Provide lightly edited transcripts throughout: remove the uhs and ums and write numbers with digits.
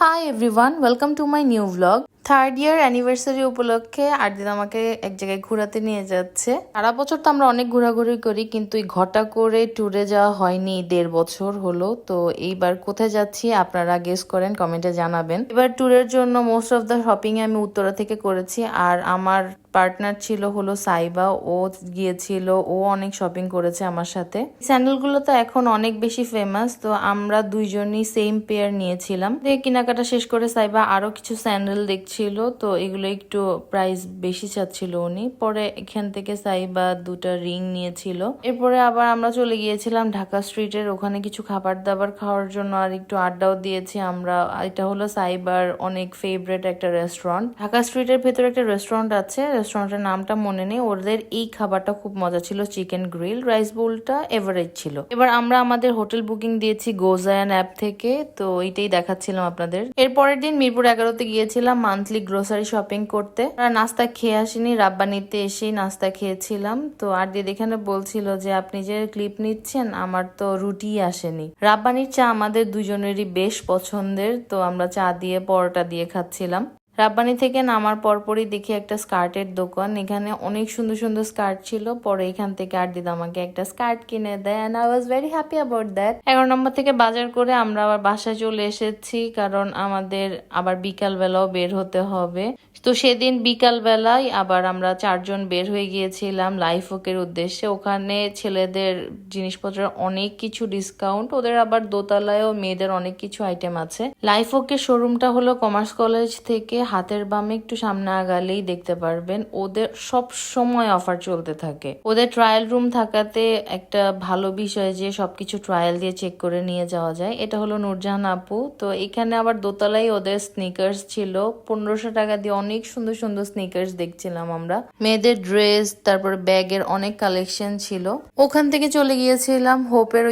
Hi everyone, welcome to my new blog. Third year anniversary উপলক্ষে আরদিন আমাকে এক জায়গায় ঘোরাতে নিয়ে যাচ্ছে। সারা বছর তো আমরা অনেক ঘোরাঘুরি করি, কিন্তু এই ঘটা করে ট্যুরে যাওয়া হয়নি 1.5 বছর হলো। তো এইবার কোথায় যাচ্ছি আপনারা গেস করেন, কমেন্টে জানাবেন। এবার ট্যুরের জন্য মোস্ট অফ দ্য শপিং আমি উত্তরা থেকে করেছি, আর আমার পার্টনার ছিল হলো সাইবা। ও গিয়েছিল, ও অনেক শপিং করেছে আমার সাথে। স্যান্ডেলগুলো তো এখন অনেক বেশি ফেমাস, তো আমরা দুইজনই সেম পেয়ার নিয়েছিলাম। কেনাকাটা শেষ করে সাইবা আরো কিছু স্যান্ডেল দেখছিল, তো এগুলো একটু প্রাইস বেশি চাচ্ছিল উনি। পরে এখান থেকে সাইবা 2টা রিং নিয়েছিল। এরপরে আবার আমরা চলে গিয়েছিলাম ঢাকা স্ট্রিটের ওখানে কিছু খাবার দাবার খাওয়ার জন্য, আর একটু আড্ডাও দিয়েছি আমরা। এটা হলো সাইবার অনেক ফেভারিট একটা রেস্টুরেন্ট। ঢাকা স্ট্রিটের ভেতরে একটা রেস্টুরেন্ট আছে, রেস্টুরেন্টের নামটা মনে নেই। ওদের এই খাবারটা খুব মজা ছিল, চিকেন গ্রিল। রাইস বোলটা এভারেজ ছিল। এবার আমরা আমাদের হোটেল বুকিং দিয়েছি গোজায়ান অ্যাপ থেকে, তো এইটাই দেখাচ্ছিলাম আপনাদের। এরপরের দিন মিরপুর 11-তে গিয়েছিলাম মান্থলি গ্রোসারি শপিং করতে। নাস্তা খেয়ে আসিনি, রাব্বানিতে এসেই নাস্তা খেয়েছিলাম। তো আর দিদি এখানে বলছিল যে আপনি যে ক্লিপ নিচ্ছেন, আমার তো রুটি আসেনি। রাব্বানির চা আমাদের দুজনেরই বেশ পছন্দের, তো আমরা চা দিয়ে পরোটা দিয়ে খাচ্ছিলাম। রাব্বানি থেকে নামার পরপরই দেখি একটা স্কার্টের দোকান। এখানে অনেক সুন্দর সুন্দর স্কার্ট ছিল। পরে এখান থেকে আর দিদা আমাকে একটা স্কার্ট কিনে দেয়, and I was very happy about that. 11 number থেকে বাজার করে আমরা আবার বাসায় চলে এসেছি, কারণ আমাদের আবার বিকাল বেলাও বের হতে হবে। তো সেদিন বিকাল বেলায় আবার আমরা 4জন বের হয়ে গিয়েছিলাম লাইফ ওকের উদ্দেশ্যে। ওখানে ছেলেদের জিনিসপত্রের অনেক কিছু ডিসকাউন্ট, ওদের আবার দোতলায়ও মেয়েদের অনেক কিছু আইটেম আছে। লাইফ ওকের শোরুমটা হলো কমার্স কলেজ থেকে হাতের বামে একটু সামনে আগালেই দেখতে পারবেন। ওদের সব সময় অফার চলতে থাকে। ওদের ট্রায়াল রুম থাকাতে একটা ভালো বিষয় যে সবকিছু ট্রায়াল দিয়ে চেক করে নিয়ে যাওয়া যায়। এটা হলো নূরজাহান আপু। তো এখানে আবার দোতলায় ওদের স্নিকার্স ছিল। 1500 টাকা দিয়ে অনেক সুন্দর সুন্দর স্নিকার্স দেখছিলাম আমরা। মেয়েদের ড্রেস, তারপরে ব্যাগের অনেক কালেকশন ছিল। ওখান থেকে চলে গিয়েছিলাম হোপের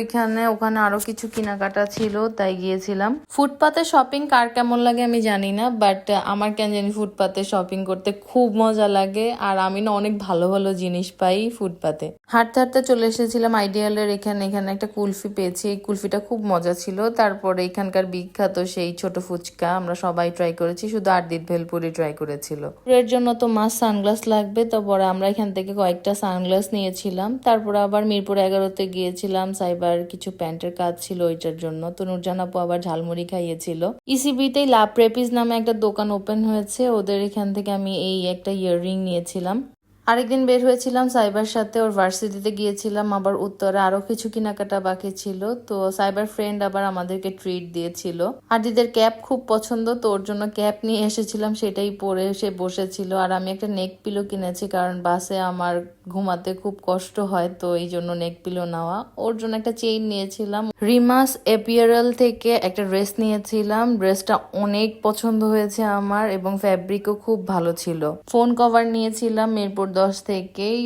ওখানে আরো কিছু কেনাকাটা ছিল, তাই গিয়েছিলাম। ফুটপাতে শপিং কার কেমন লাগে আমি জানি না, বাট আমার কেন জানি ফুটপাতে শপিং করতে খুব মজা লাগে, আর আমি না অনেক ভালো ভালো জিনিস পাই ফুটপাতে। হাঁটতে হাঁটতে চলে এসেছিলাম আইডিয়ালের এখানে একটা কুলফি পেয়েছি। এই কুলফিটা খুব মজা ছিল। তারপরে এখানকার বিখ্যাত সেই ছোট ফুচকা আমরা সবাই ট্রাই করেছি, শুধু আরদিত ভেলপুরি ট্রাই করেছিল। এর জন্য তো মাস্ট সানগ্লাস লাগবে, তো পরে আমরা এখান থেকে কয়েকটা সানগ্লাস নিয়েছিলাম। তারপরে আবার মিরপুর 11-তে গিয়েছিলাম, সাইবার কিছু প্যান্টের কাজ ছিল ওইটার জন্য। তো নূরজাহান আপু আবার ঝালমুড়ি খাইয়েছিল। ইসিবিতেই লাভ প্রেপিস নামে একটা দোকান ওপেন হয়েছে, ওদের এখান থেকে আমি এই একটা ইয়াররিং নিয়েছিলাম। আরেকদিন বের হয়েছিলাম সাইবার সাথে, ওর ভার্সিটিতে গিয়েছিলাম। আবার উত্তরে আরো কিছু কেনাকাটা বাকি ছিল, তো সাইবার ফ্রেন্ড আবার আমাদেরকে ট্রিট দিয়েছিল। আর দিদের ক্যাপ খুব পছন্দ, তো ওর জন্য ক্যাপ নিয়ে এসেছিলাম, সেটাই পরে সে বসেছিল। আর আমি একটা নেক পিলো কিনেছি, কারণ বাসে আমার ঘুমাতে খুব কষ্ট হয়, তো এই জন্য নেক পিলো নেওয়া। ওর জন্য একটা চেইন নিয়েছিলাম। রিমাস এপিয়ারেল থেকে একটা ড্রেস নিয়েছিলাম। ড্রেসটা অনেক পছন্দ হয়েছে আমার, এবং ফ্যাব্রিকও খুব ভালো ছিল। ফোন কভার নিয়েছিলাম মিরপুর 10 থেকেই।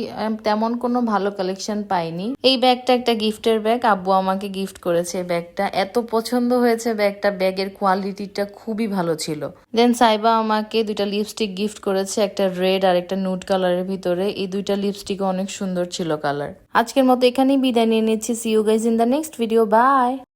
তেমন কোনো ভালো কালেকশন পাইনি। এই ব্যাগটা একটা গিফটের ব্যাগ, আব্বু আমাকে গিফট করেছে। ব্যাগটা এত পছন্দ হয়েছে, ব্যাগের কোয়ালিটিটা খুবই ভালো ছিল। দেন সাইবা আমাকে 2টা লিপস্টিক গিফট করেছে, একটা রেড আর একটা নুড কালারের ভিতরে। এই 2টা লিপস্টিক অনেক সুন্দর ছিল কালার। আজকের মতো এখানেই বিদায় নিয়ে নিচ্ছি। See you guys in the next video. By.